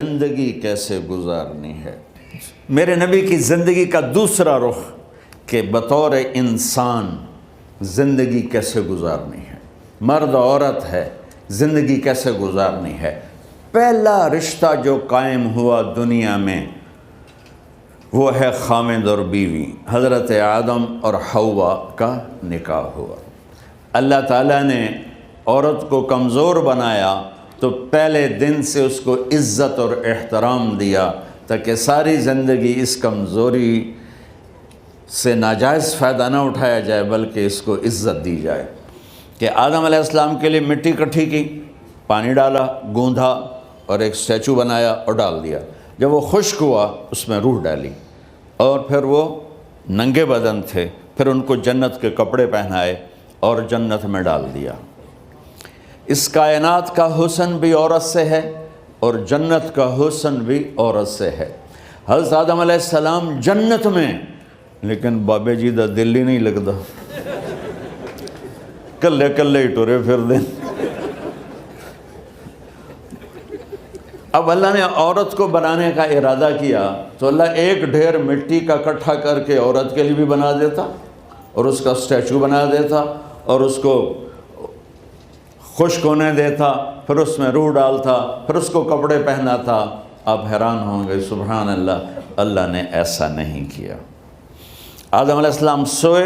زندگی کیسے گزارنی ہے۔ میرے نبی کی زندگی کا دوسرا رخ کہ بطور انسان زندگی کیسے گزارنی ہے، مرد عورت ہے زندگی کیسے گزارنی ہے۔ پہلا رشتہ جو قائم ہوا دنیا میں وہ ہے خامد اور بیوی، حضرت آدم اور حوا کا نکاح ہوا۔ اللہ تعالیٰ نے عورت کو کمزور بنایا تو پہلے دن سے اس کو عزت اور احترام دیا تاکہ ساری زندگی اس کمزوری سے ناجائز فائدہ نہ اٹھایا جائے بلکہ اس کو عزت دی جائے۔ کہ آدم علیہ السلام کے لیے مٹی اکٹھی کی، پانی ڈالا، گوندھا اور ایک اسٹیچو بنایا اور ڈال دیا۔ جب وہ خشک ہوا اس میں روح ڈالی اور پھر وہ ننگے بدن تھے، پھر ان کو جنت کے کپڑے پہنائے اور جنت میں ڈال دیا۔ اس کائنات کا حسن بھی عورت سے ہے اور جنت کا حسن بھی عورت سے ہے۔ حضرت آدم علیہ السلام جنت میں، لیکن بابے جی دا دل ہی نہیں لگتا، کلے کلے ہی ٹورے پھر دیں۔ اب اللہ نے عورت کو بنانے کا ارادہ کیا تو اللہ ایک ڈھیر مٹی کا اکٹھا کر کے عورت کے لیے بھی بنا دیتا اور اس کا اسٹیچو بنا دیتا اور اس کو خشک ہونے دیتا، پھر اس میں روح ڈالتا، پھر اس کو کپڑے پہناتا۔ آپ حیران ہوں گے، سبحان اللہ، اللہ نے ایسا نہیں کیا۔ آدم علیہ السلام سوئے،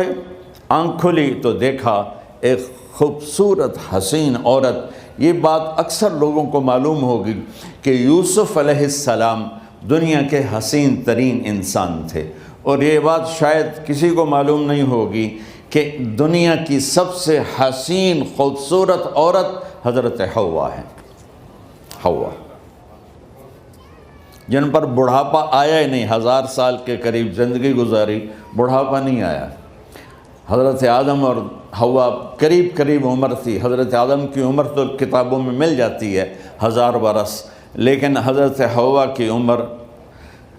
آنکھ کھلی تو دیکھا ایک خوبصورت حسین عورت۔ یہ بات اکثر لوگوں کو معلوم ہوگی کہ یوسف علیہ السلام دنیا کے حسین ترین انسان تھے، اور یہ بات شاید کسی کو معلوم نہیں ہوگی کہ دنیا کی سب سے حسین خوبصورت عورت حضرت حوا ہے۔ حوا جن پر بڑھاپا آیا ہی نہیں، 1000 سال کے قریب زندگی گزاری، بڑھاپا نہیں آیا۔ حضرت آدم اور حوا قریب قریب عمر تھی۔ حضرت آدم کی عمر تو کتابوں میں مل جاتی ہے 1000 برس، لیکن حضرت حوا کی عمر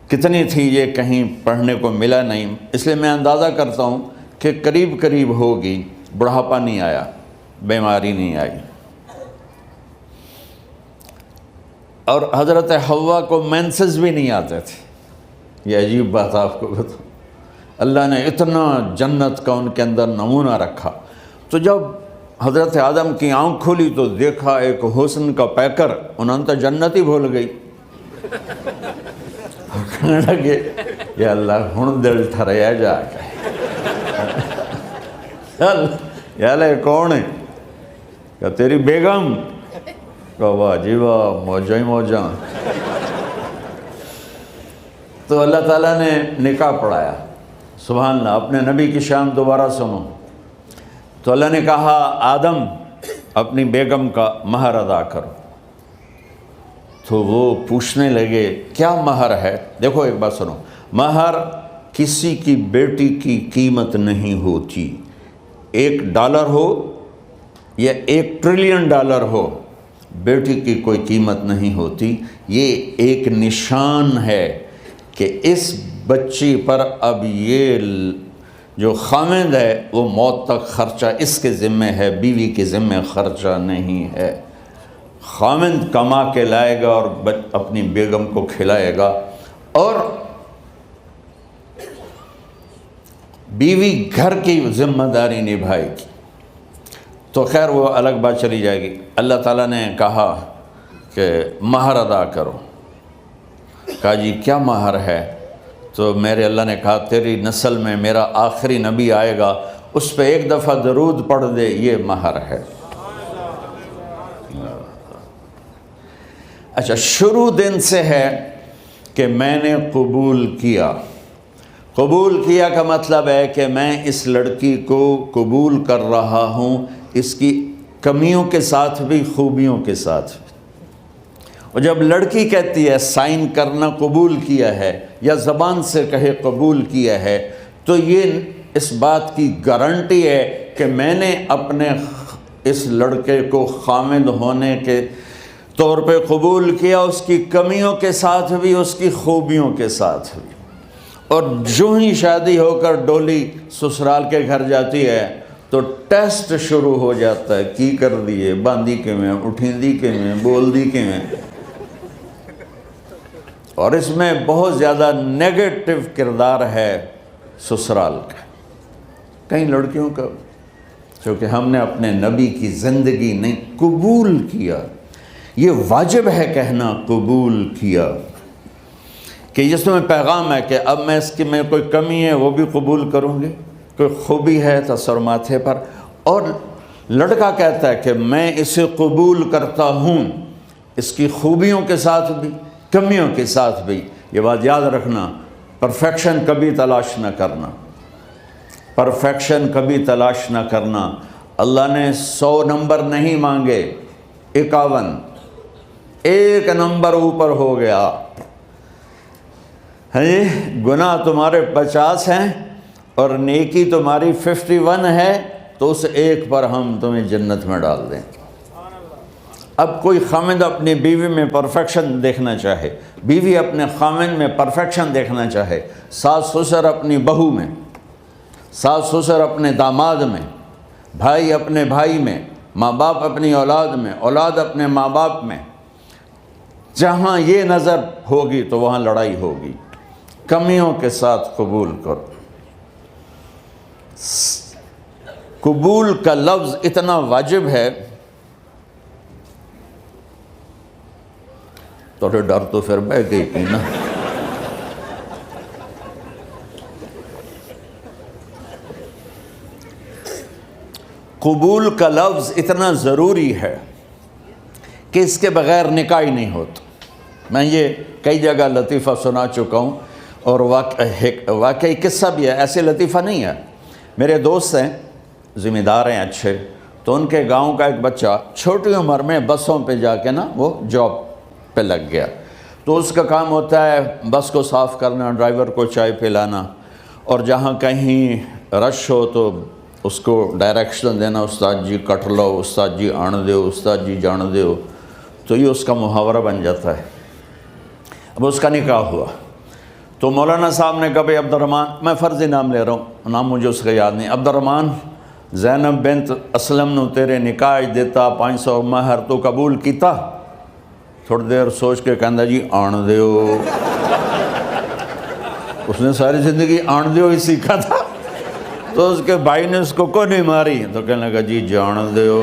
کتنی تھی یہ کہیں پڑھنے کو ملا نہیں، اس لیے میں اندازہ کرتا ہوں کہ قریب قریب ہوگی۔ بڑھاپا نہیں آیا، بیماری نہیں آئی۔ اور حضرت حوا کو مینسز بھی نہیں آتے تھے۔ یہ عجیب بات آپ کو بتاؤں، اللہ نے اتنا جنت کا ان کے اندر نمونہ رکھا۔ تو جب حضرت آدم کی آنکھ کھلی تو دیکھا ایک حسن کا پیکر، انہوں تو جنت ہی بھول گئی۔ کہنے لگے یا اللہ ہن دل ٹھریا جا کے، یا اللہ کون ہے؟ کہ تیری بیگم۔ کہ واہ جی واہ، موجاں ہی موجاں۔ تو اللہ تعالیٰ نے نکاح پڑھایا۔ سبحان اللہ، اپنے نبی کی شان دوبارہ سنو۔ تو اللہ نے کہا آدم اپنی بیگم کا مہر ادا کرو۔ تو وہ پوچھنے لگے کیا مہر ہے؟ دیکھو ایک بات سنو، مہر کسی کی بیٹی کی قیمت نہیں ہوتی۔ $1 ہو یا $1 ٹریلین ہو، بیٹی کی کوئی قیمت نہیں ہوتی۔ یہ ایک نشان ہے کہ اس بچی پر اب یہ جو خامند ہے وہ موت تک خرچہ اس کے ذمہ ہے، بیوی کے ذمہ خرچہ نہیں ہے۔ خامند کما کے لائے گا اور اپنی بیگم کو کھلائے گا، اور بیوی گھر کی ذمہ داری نبھائے گی۔ تو خیر وہ الگ بات چلی جائے گی۔ اللہ تعالیٰ نے کہا کہ مہر ادا کرو۔ کہا جی کیا مہر ہے؟ تو میرے اللہ نے کہا تیری نسل میں میرا آخری نبی آئے گا، اس پہ ایک دفعہ درود پڑھ دے، یہ مہر ہے۔ اچھا، شروع دن سے ہے کہ میں نے قبول کیا۔ قبول کیا کا مطلب ہے کہ میں اس لڑکی کو قبول کر رہا ہوں، اس کی کمیوں کے ساتھ بھی خوبیوں کے ساتھ بھی۔ اور جب لڑکی کہتی ہے سائن کرنا قبول کیا ہے، یا زبان سے کہے قبول کیا ہے، تو یہ اس بات کی گارنٹی ہے کہ میں نے اپنے اس لڑکے کو خامد ہونے کے طور پہ قبول کیا، اس کی کمیوں کے ساتھ بھی، اس کی خوبیوں کے ساتھ بھی۔ اور جو ہی شادی ہو کر ڈولی سسرال کے گھر جاتی ہے تو ٹیسٹ شروع ہو جاتا ہے، کی کر دیے، باندھی کے میں، اٹھیندی کے میں، بول دی کے میں۔ اور اس میں بہت زیادہ نیگیٹو کردار ہے سسرال کا. کئی لڑکیوں کا چونکہ ہم نے اپنے نبی کی زندگی نہیں قبول کیا. یہ واجب ہے کہنا قبول کیا کہ جس میں پیغام ہے کہ اب میں اس کی میں کوئی کمی ہے وہ بھی قبول کروں گی, کوئی خوبی ہے تصور ماتھے پر, اور لڑکا کہتا ہے کہ میں اسے قبول کرتا ہوں اس کی خوبیوں کے ساتھ بھی کمیوں کے ساتھ بھی. یہ بات یاد رکھنا, پرفیکشن کبھی تلاش نہ کرنا, پرفیکشن کبھی تلاش نہ کرنا. اللہ نے 100 نمبر نہیں مانگے, 51, ایک نمبر اوپر ہو گیا. گناہ تمہارے 50 ہیں اور نیکی تمہاری 51 ہے, تو اس ایک پر ہم تمہیں جنت میں ڈال دیں. اب کوئی خامند اپنی بیوی میں پرفیکشن دیکھنا چاہے, بیوی اپنے خامند میں پرفیکشن دیکھنا چاہے, ساس سسر اپنی بہو میں, ساس سسر اپنے داماد میں, بھائی اپنے بھائی میں, ماں باپ اپنی اولاد میں, اولاد اپنے ماں باپ میں, جہاں یہ نظر ہوگی تو وہاں لڑائی ہوگی. کمیوں کے ساتھ قبول کرو. قبول کا لفظ اتنا واجب ہے تو ڈر تو پھر بہ گئی تھی نا. قبول کا لفظ اتنا ضروری ہے کہ اس کے بغیر نکاح ہی نہیں ہوتا. میں یہ کئی جگہ لطیفہ سنا چکا ہوں, اور واقعی قصہ بھی ہے, ایسے لطیفہ نہیں ہے. میرے دوست ہیں, ذمہ دار ہیں اچھے, تو ان کے گاؤں کا ایک بچہ چھوٹی عمر میں بسوں پہ جا کے نا وہ جاب پہ لگ گیا. تو اس کا کام ہوتا ہے بس کو صاف کرنا, ڈرائیور کو چائے پلانا, اور جہاں کہیں رش ہو تو اس کو ڈائریکشن دینا, استاد جی کٹ لو, استاد جی آن دیو, استاد جی جان دیو. تو یہ اس کا محاورہ بن جاتا ہے. اب اس کا نکاح ہوا تو مولانا صاحب نے کہا بھائی عبد الرحمن, میں فرضی نام لے رہا ہوں, نام مجھے اس کا یاد نہیں, عبد الرحمن زینب بنت اسلم نو تیرے نکاح دیتا 500 مہر تو قبول کیتا. تھوڑی دیر سوچ کے کہندا جی آن دیو. اس نے ساری زندگی آن دیو ہی سیکھا تھا. تو اس کے بھائی نے اس کو نہیں ماری, تو کہنے لگا جی جان دیو.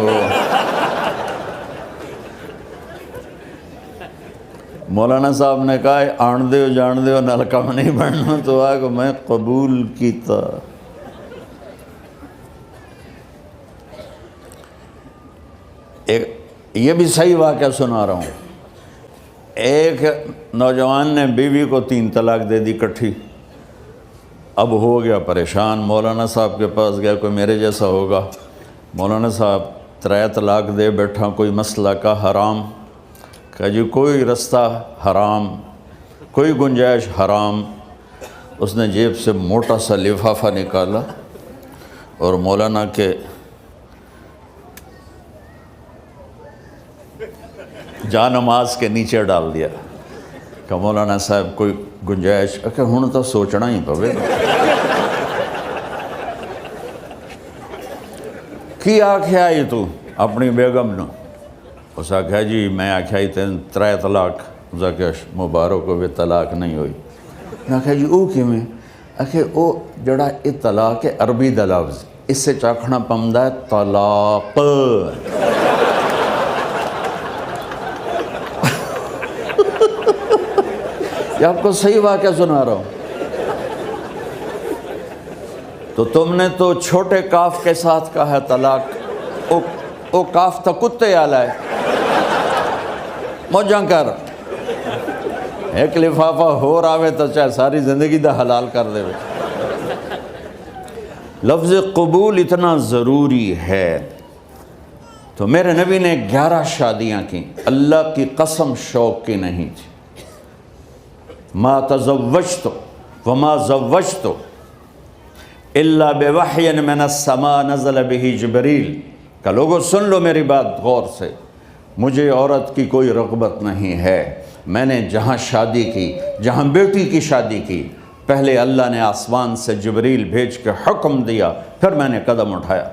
مولانا صاحب نے کہا آن دیو جان دیو نال کم نہیں بننا, تو آگے میں قبول کیتا. یہ بھی صحیح واقعہ سنا رہا ہوں. ایک نوجوان نے بیوی کو 3 طلاق دے دی کٹھی. اب ہو گیا پریشان, مولانا صاحب کے پاس گیا, کوئی میرے جیسا ہوگا. مولانا صاحب 3 طلاق دے بیٹھا, کوئی مسئلہ کا حرام. کہا جی کوئی رستہ حرام, کوئی گنجائش حرام. اس نے جیب سے موٹا سا لفافہ نکالا اور مولانا کے جا نماز کے نیچے ڈال دیا. کہ مولانا صاحب کوئی گنجائش, کہ ہن تو سوچنا ہی پوے. کی آکھیا ہی تو اپنی بیگم نو؟ اس آکھیا جی میں آکھیا ہی 3 طلاق. اس آکھیا مبارک ہوئے طلاق نہیں ہوئی. میں آکھیا جی او کیویں؟ آکھے او جڑا یہ طلاق ہے عربی دا لفظ, اس سے چاکھنا پمدا ہے طلاق. یہ آپ کو صحیح واقعہ سنا رہا ہوں. تو تم نے تو چھوٹے کاف کے ساتھ کہا ہے طلاق. او کاف تا کتے آلا ہے, موجاں کر. ایک لفافہ ہو راوے تو چاہے ساری زندگی دا حلال کر دے. لفظ قبول اتنا ضروری ہے. تو میرے نبی نے 11 شادیاں کی, اللہ کی قسم شوق کی نہیں تھی. ما تزوجت وما زوجت الا بوحی من السماء نزل به جبریل. کہ لوگوں سن لو میری بات غور سے, مجھے عورت کی کوئی رغبت نہیں ہے. میں نے جہاں شادی کی, جہاں بیٹی کی شادی کی, پہلے اللہ نے آسمان سے جبریل بھیج کے حکم دیا, پھر میں نے قدم اٹھایا.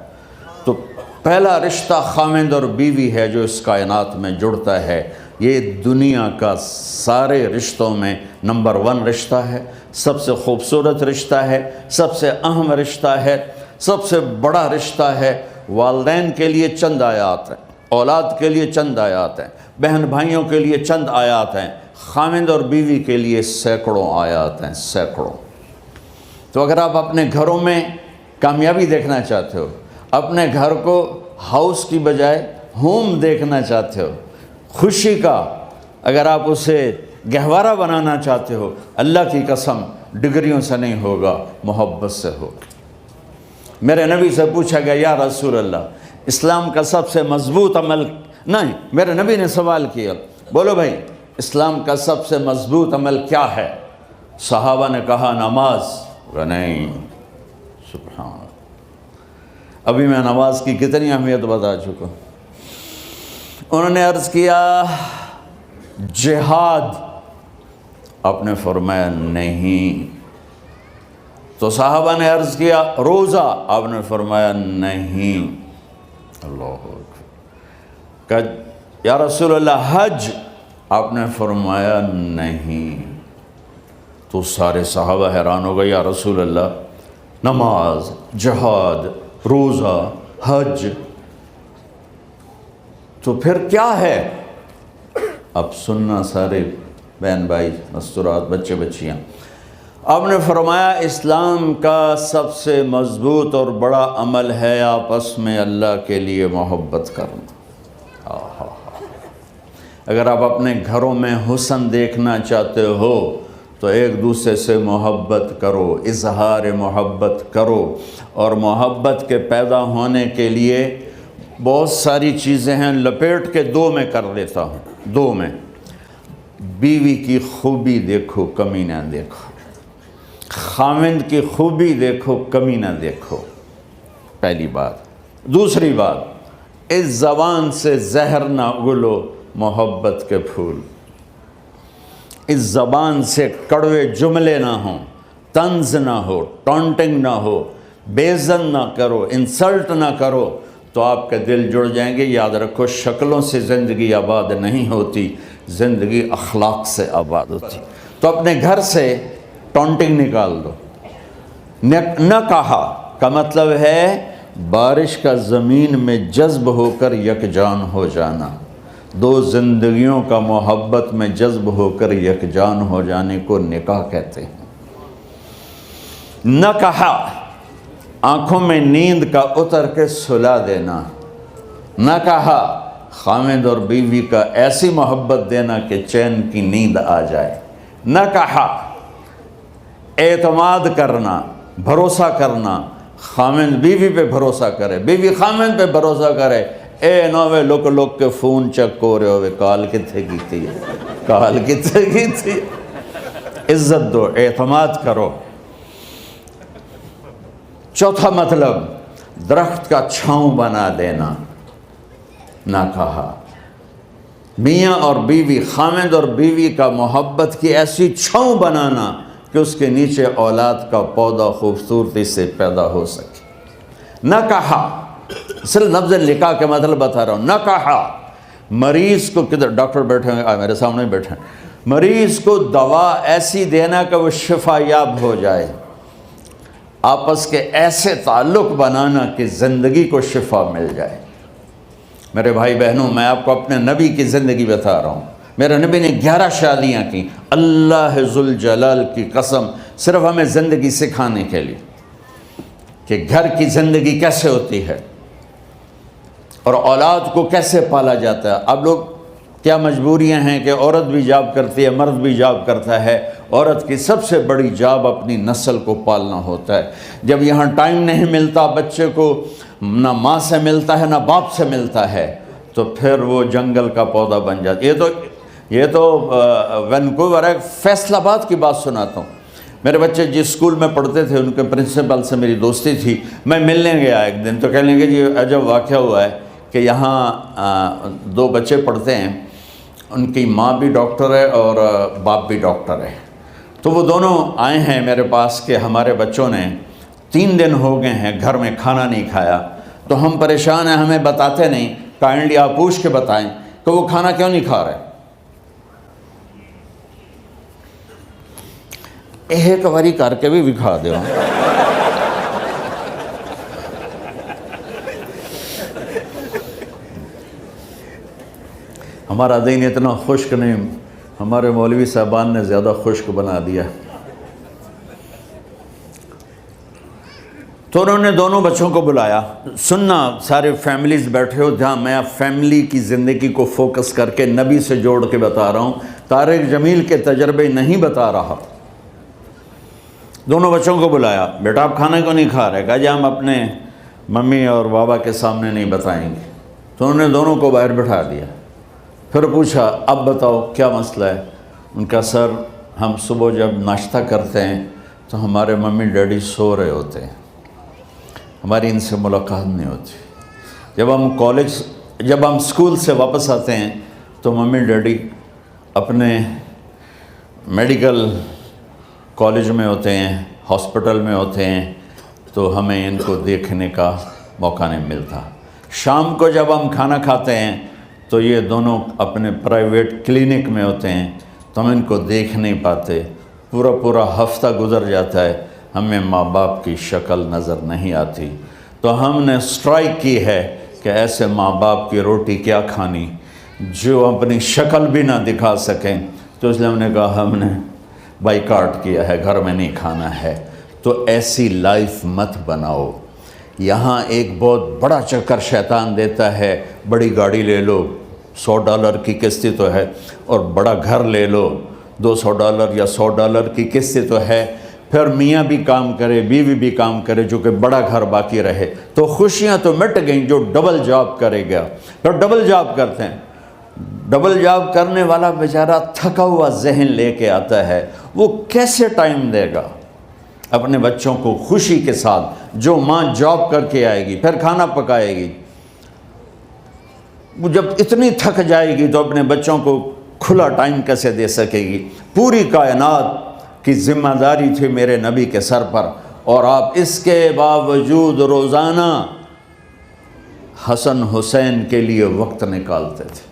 تو پہلا رشتہ خاوند اور بیوی ہے جو اس کائنات میں جڑتا ہے. یہ دنیا کا سارے رشتوں میں نمبر 1 رشتہ ہے، سب سے خوبصورت رشتہ ہے، سب سے اہم رشتہ ہے، سب سے بڑا رشتہ ہے۔ والدین کے لیے چند آیات ہیں، اولاد کے لیے چند آیات ہیں، بہن بھائیوں کے لیے چند آیات ہیں، خامند اور بیوی کے لیے سینکڑوں آیات ہیں، سینکڑوں۔ تو اگر آپ اپنے گھروں میں کامیابی دیکھنا چاہتے ہو، اپنے گھر کو ہاؤس کی بجائے ہوم دیکھنا چاہتے ہو، خوشی کا اگر آپ اسے گہوارہ بنانا چاہتے ہو، اللہ کی قسم ڈگریوں سے نہیں ہوگا، محبت سے ہوگا۔ میرے نبی سے پوچھا گیا یا رسول اللہ اسلام کا سب سے مضبوط عمل، نہیں، میرے نبی نے سوال کیا، بولو بھائی اسلام کا سب سے مضبوط عمل کیا ہے؟ صحابہ نے کہا نماز۔ نہیں، سبحان اللہ، ابھی میں نماز کی کتنی اہمیت بتا چکا ہوں۔ انہوں نے عرض کیا جہاد، آپ نے فرمایا نہیں۔ تو صحابہ نے عرض کیا روزہ، آپ نے فرمایا نہیں۔ اللہ اکبر۔ کہ یا رسول اللہ حج، آپ نے فرمایا نہیں۔ تو سارے صحابہ حیران ہو گئے، یا رسول اللہ نماز، جہاد، روزہ، حج، تو پھر کیا ہے؟ اب سننا سارے بہن بھائی، مستورات، بچے بچیاں، آپ نے فرمایا اسلام کا سب سے مضبوط اور بڑا عمل ہے آپس میں اللہ کے لیے محبت کرنا۔ اگر آپ اپنے گھروں میں حسن دیکھنا چاہتے ہو تو ایک دوسرے سے محبت کرو، اظہار محبت کرو، اور محبت کے پیدا ہونے کے لیے بہت ساری چیزیں ہیں، لپیٹ کے 2 میں کر لیتا ہوں، 2 میں۔ بیوی کی خوبی دیکھو، کمی نہ دیکھو، خاوند کی خوبی دیکھو، کمی نہ دیکھو، پہلی بات۔ دوسری بات، اس زبان سے زہر نہ اگلو محبت کے پھول، اس زبان سے کڑوے جملے نہ ہوں، طنز نہ ہو، ٹونٹنگ نہ ہو، بےعزت نہ کرو، انسلٹ نہ کرو، تو آپ کے دل جڑ جائیں گے۔ یاد رکھو شکلوں سے زندگی آباد نہیں ہوتی، زندگی اخلاق سے آباد ہوتی۔ تو اپنے گھر سے ٹونٹنگ نکال دو۔ نہ کہا کا مطلب ہے بارش کا زمین میں جذب ہو کر یکجان ہو جانا، 2 زندگیوں کا محبت میں جذب ہو کر یکجان ہو جانے کو نکاح کہتے ہیں۔ نہ کہا آنکھوں میں نیند کا اتر کے سلا دینا، نہ کہا خاوند اور بیوی کا ایسی محبت دینا کہ چین کی نیند آ جائے، نہ کہا اعتماد کرنا، بھروسہ کرنا، خاوند بیوی پہ بھروسہ کرے، بیوی خاوند پہ بھروسہ کرے۔ اے نوے لوک کے فون چیک ہو رہے ہوئے، کال کتنے کی تھی، کال کتنے کی تھی۔ عزت دو، اعتماد کرو۔ چوتھا مطلب درخت کا چھاؤں بنا دینا، نہ کہا میاں اور بیوی، خاوند اور بیوی کا محبت کی ایسی چھاؤں بنانا کہ اس کے نیچے اولاد کا پودا خوبصورتی سے پیدا ہو سکے۔ نہ کہا، صرف لفظ نکاح کے مطلب بتا رہا ہوں، نہ کہا مریض کو، کدھر ڈاکٹر بیٹھے ہیں، میرے سامنے بیٹھے ہیں، مریض کو دوا ایسی دینا کہ وہ شفا یاب ہو جائے، آپس کے ایسے تعلق بنانا کہ زندگی کو شفا مل جائے۔ میرے بھائی بہنوں، میں آپ کو اپنے نبی کی زندگی بتا رہا ہوں۔ میرے نبی نے 11 شادیاں کی، اللہ ذوالجلال کی قسم، صرف ہمیں زندگی سکھانے کے لیے کہ گھر کی زندگی کیسے ہوتی ہے اور اولاد کو کیسے پالا جاتا ہے۔ اب لوگ کیا مجبوریاں ہیں کہ عورت بھی جاب کرتی ہے، مرد بھی جاب کرتا ہے۔ عورت کی سب سے بڑی جاب اپنی نسل کو پالنا ہوتا ہے۔ جب یہاں ٹائم نہیں ملتا بچے کو، نہ ماں سے ملتا ہے نہ باپ سے ملتا ہے، تو پھر وہ جنگل کا پودا بن جاتا ہے۔ یہ تو وینکوور ہے، فیصل آباد کی بات سناتا ہوں۔ میرے بچے جس اسکول میں پڑھتے تھے ان کے پرنسپل سے میری دوستی تھی، میں ملنے گیا ایک دن، تو کہنے لگے جی عجب واقعہ ہوا ہے کہ یہاں 2 بچے پڑھتے ہیں، ان کی ماں بھی ڈاکٹر ہے اور باپ بھی ڈاکٹر ہے، تو وہ دونوں آئے ہیں میرے پاس کہ ہمارے بچوں نے 3 دن ہو گئے ہیں گھر میں کھانا نہیں کھایا، تو ہم پریشان ہیں، ہمیں بتاتے نہیں، کائنڈلی آپ پوچھ کے بتائیں کہ وہ کھانا کیوں نہیں کھا رہے۔ ایک باری کر کے بھی دکھا دو. ہمارا دین اتنا خشک نہیں، ہمارے مولوی صاحبان نے زیادہ خشک بنا دیا. تو انہوں نے دونوں بچوں کو بلایا. سننا، سارے فیملیز بیٹھے ہو جہاں میں فیملی کی زندگی کو فوکس کر کے نبی سے جوڑ کے بتا رہا ہوں، طارق جمیل کے تجربے نہیں بتا رہا. دونوں بچوں کو بلایا. بیٹا آپ کھانا کیوں نہیں کھا رہے؟ کہا جی ہم اپنے ممی اور بابا کے سامنے نہیں بتائیں گے. تو انہوں نے دونوں کو باہر بٹھا دیا. پھر پوچھا اب بتاؤ کیا مسئلہ ہے؟ ان کا سر ہم صبح جب ناشتہ کرتے ہیں تو ہمارے ممی ڈیڈی سو رہے ہوتے ہیں، ہماری ان سے ملاقات نہیں ہوتی. جب ہم اسکول سے واپس آتے ہیں تو ممی ڈیڈی اپنے میڈیکل کالج میں ہوتے ہیں، ہاسپٹل میں ہوتے ہیں، تو ہمیں ان کو دیکھنے کا موقع نہیں ملتا. شام کو جب ہم کھانا کھاتے ہیں تو یہ دونوں اپنے پرائیویٹ کلینک میں ہوتے ہیں، تو ہم ان کو دیکھ نہیں پاتے. پورا ہفتہ گزر جاتا ہے، ہمیں ماں باپ کی شکل نظر نہیں آتی. تو ہم نے اسٹرائک کی ہے کہ ایسے ماں باپ کی روٹی کیا کھانی جو اپنی شکل بھی نہ دکھا سکیں. تو اس لیے ہم نے کہا ہم نے بائیکاٹ کیا ہے، گھر میں نہیں کھانا ہے. تو ایسی لائف مت بناؤ. یہاں ایک بہت بڑا چکر شیطان دیتا ہے، بڑی گاڑی لے لو، $100 کی قسط تو ہے، اور بڑا گھر لے لو، $200 یا $100 کی قسط تو ہے. پھر میاں بھی کام کرے، بیوی بھی کام کرے، جو کہ بڑا گھر باقی رہے، تو خوشیاں تو مٹ گئیں. جو ڈبل جاب کرے گا، پھر ڈبل جاب کرتے ہیں. ڈبل جاب کرنے والا بیچارہ تھکا ہوا ذہن لے کے آتا ہے، وہ کیسے ٹائم دے گا اپنے بچوں کو خوشی کے ساتھ؟ جو ماں جاب کر کے آئے گی، پھر کھانا پکائے گی، وہ جب اتنی تھک جائے گی تو اپنے بچوں کو کھلا ٹائم کیسے دے سکے گی؟ پوری کائنات کی ذمہ داری تھی میرے نبی کے سر پر، اور آپ اس کے باوجود روزانہ حسن حسین کے لیے وقت نکالتے تھے.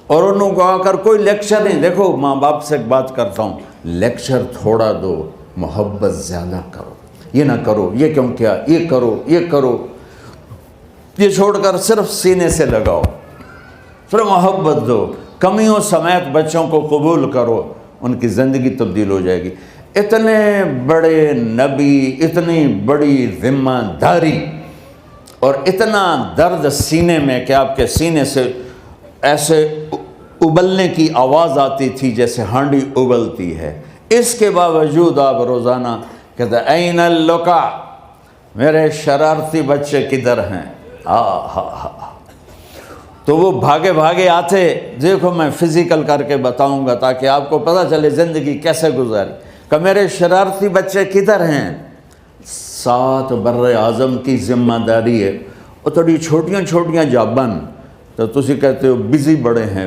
اور انہوں کو آ کر کوئی لیکچر نہیں. دیکھو ماں باپ سے ایک بات کرتا ہوں، لیکچر تھوڑا دو، محبت زیادہ کرو. یہ نہ کرو، یہ کیوں کیا، یہ کرو، یہ کرو، یہ چھوڑ کر صرف سینے سے لگاؤ، صرف محبت دو. کمیوں سمیت بچوں کو قبول کرو، ان کی زندگی تبدیل ہو جائے گی. اتنے بڑے نبی، اتنی بڑی ذمہ داری، اور اتنا درد سینے میں کہ آپ کے سینے سے ایسے ابلنے کی آواز آتی تھی جیسے ہانڈی ابلتی ہے. اس کے باوجود آپ روزانہ کہتے ہیں این اللقا، میرے شرارتی بچے کدھر ہیں؟ تو وہ بھاگے بھاگے آتے. دیکھو میں فزیکل کر کے بتاؤں گا تاکہ آپ کو پتہ چلے زندگی کیسے گزاری. کہ میرے شرارتی بچے کدھر ہیں؟ 7 بر اعظم کی ذمہ داری ہے. وہ تھوڑی چھوٹیاں جابن تو تسی کہتے ہو بزی بڑے ہیں.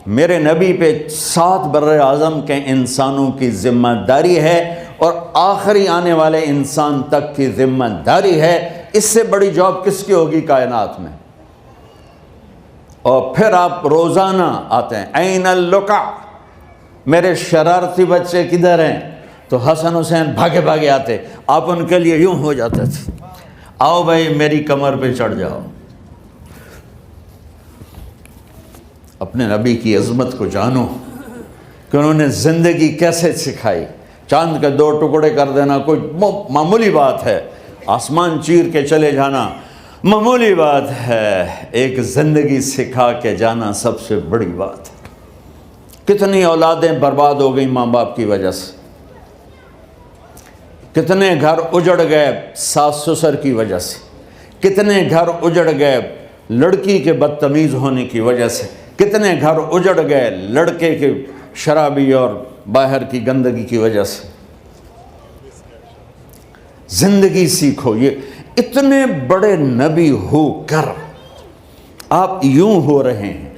میرے نبی پہ 7 بر اعظم کے انسانوں کی ذمہ داری ہے، اور آخری آنے والے انسان تک کی ذمہ داری ہے. اس سے بڑی جاب کس کی ہوگی کائنات میں؟ اور پھر آپ روزانہ آتے ہیں این اللقا، میرے شرارتی بچے کدھر ہیں؟ تو حسن حسین بھاگے بھاگے آتے. آپ ان کے لیے یوں ہو جاتے تھے، آؤ بھائی میری کمر پہ چڑھ جاؤ. اپنے نبی کی عظمت کو جانو کہ انہوں نے زندگی کیسے سکھائی. چاند کے 2 ٹکڑے کر دینا کوئی معمولی بات ہے، آسمان چیر کے چلے جانا معمولی بات ہے، ایک زندگی سکھا کے جانا سب سے بڑی بات ہے. کتنی اولادیں برباد ہو گئیں ماں باپ کی وجہ سے، کتنے گھر اجڑ گئے ساس سسر کی وجہ سے، کتنے گھر اجڑ گئے لڑکی کے بدتمیز ہونے کی وجہ سے، کتنے گھر اجڑ گئے لڑکے کے شرابی اور باہر کی گندگی کی وجہ سے. زندگی سیکھو. یہ اتنے بڑے نبی ہو کر آپ یوں ہو رہے ہیں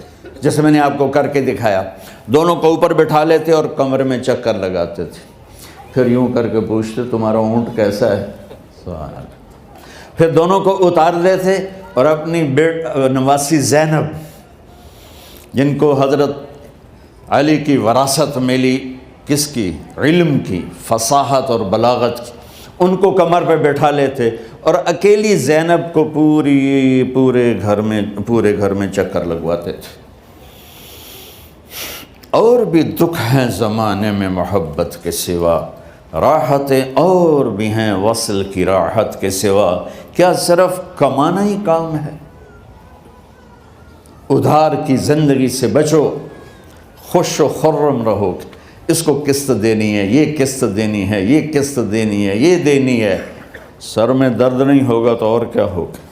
جیسے میں نے آپ کو کر کے دکھایا. دونوں کو اوپر بٹھا لیتے اور کمرے میں چکر لگاتے تھے، پھر یوں کر کے پوچھتے تمہارا اونٹ کیسا ہے؟ پھر دونوں کو اتار دیتے اور اپنی نواسی زینب، جن کو حضرت علی کی وراثت ملی کس کی؟ علم کی، فصاحت اور بلاغت کی۔ ان کو کمر پہ بٹھا لیتے اور اکیلی زینب کو پورے گھر میں چکر لگواتے تھے۔ اور بھی دکھ ہیں زمانے میں محبت کے سوا، راحتیں اور بھی ہیں وصل کی راحت کے سوا، کیا صرف کمانا ہی کام ہے؟ ادھار کی زندگی سے بچو، خوش و خرم رہو، اس کو قسط دینی ہے، یہ قسط دینی ہے، یہ قسط دینی ہے، یہ دینی ہے، سر میں درد نہیں ہوگا تو اور کیا ہوگا؟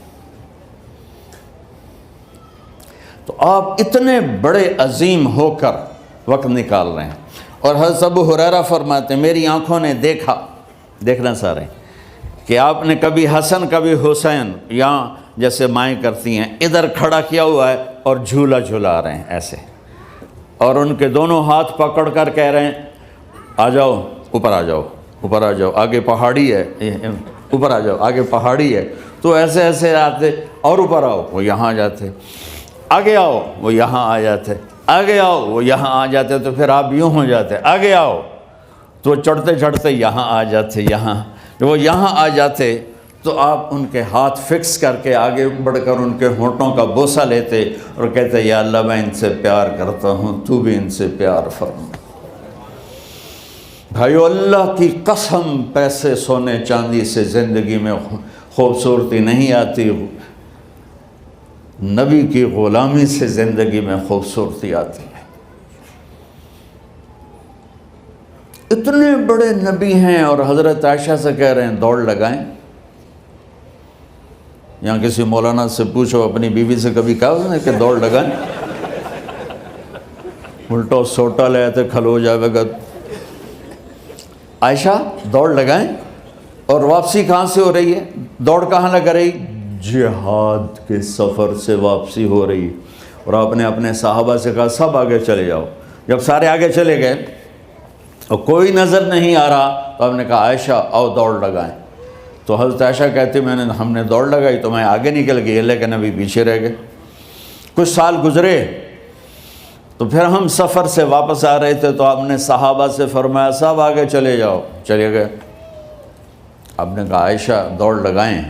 تو آپ اتنے بڑے عظیم ہو کر وقت نکال رہے ہیں۔ اور حضرت ابو ہریرہ فرماتے ہیں میری آنکھوں نے دیکھنا سارے کہ آپ نے کبھی حسن کبھی حسین یہاں جیسے مائیں کرتی ہیں ادھر کھڑا کیا ہوا ہے اور جھولا جھلا رہے ہیں ایسے، اور ان کے دونوں ہاتھ پکڑ کر کہہ رہے ہیں آ جاؤ اوپر آ جاؤ، اوپر آ جاؤ، آگے پہاڑی ہے، اوپر آ جاؤ، آگے پہاڑی ہے۔ تو ایسے ایسے آتے اور اوپر آؤ، وہ یہاں آ جاتے، آگے آؤ، وہ یہاں آ جاتے، آگے آؤ، وہ یہاں آ جاتے، تو پھر آپ یوں ہو جاتے، آگے آؤ، تو چڑھتے چڑھتے یہاں آ جاتے، یہاں وہ یہاں آ جاتے، تو آپ ان کے ہاتھ فکس کر کے آگے بڑھ کر ان کے ہونٹوں کا بوسہ لیتے اور کہتے یا اللہ میں ان سے پیار کرتا ہوں، تو بھی ان سے پیار فرما۔ بھائیو اللہ کی قسم، پیسے سونے چاندی سے زندگی میں خوبصورتی نہیں آتی، نبی کی غلامی سے زندگی میں خوبصورتی آتی ہے۔ اتنے بڑے نبی ہیں اور حضرت عائشہ سے کہہ رہے ہیں دوڑ لگائیں۔ یہاں کسی مولانا سے پوچھو اپنی بیوی سے کبھی کہا اس نے کہ دوڑ لگائیں؟ الٹا سوٹا لے آتے کھل ہو جائے گا۔ عائشہ دوڑ لگائیں، اور واپسی کہاں سے ہو رہی ہے؟ دوڑ کہاں لگ رہی؟ جہاد کے سفر سے واپسی ہو رہی، اور آپ نے اپنے صحابہ سے کہا سب آگے چلے جاؤ۔ جب سارے آگے چلے گئے اور کوئی نظر نہیں آ رہا تو آپ نے کہا عائشہ آؤ دوڑ لگائیں۔ تو حضرت عائشہ کہتی ہم نے دوڑ لگائی تو میں آگے نکل گئی لیکن ابھی پیچھے رہ گئے۔ کچھ سال گزرے تو پھر ہم سفر سے واپس آ رہے تھے تو آپ نے صحابہ سے فرمایا سب آگے چلے جاؤ، چلے گئے۔ آپ نے کہا عائشہ دوڑ لگائیں؟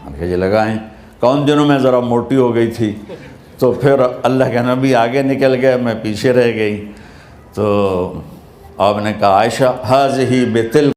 آپ کہا جی لگائیں۔ کون دنوں میں ذرا موٹی ہو گئی تھی تو پھر اللہ کے نبی آگے نکل گئے، میں پیچھے رہ گئی۔ تو آپ نے کہا عائشہ ہذہ بتلک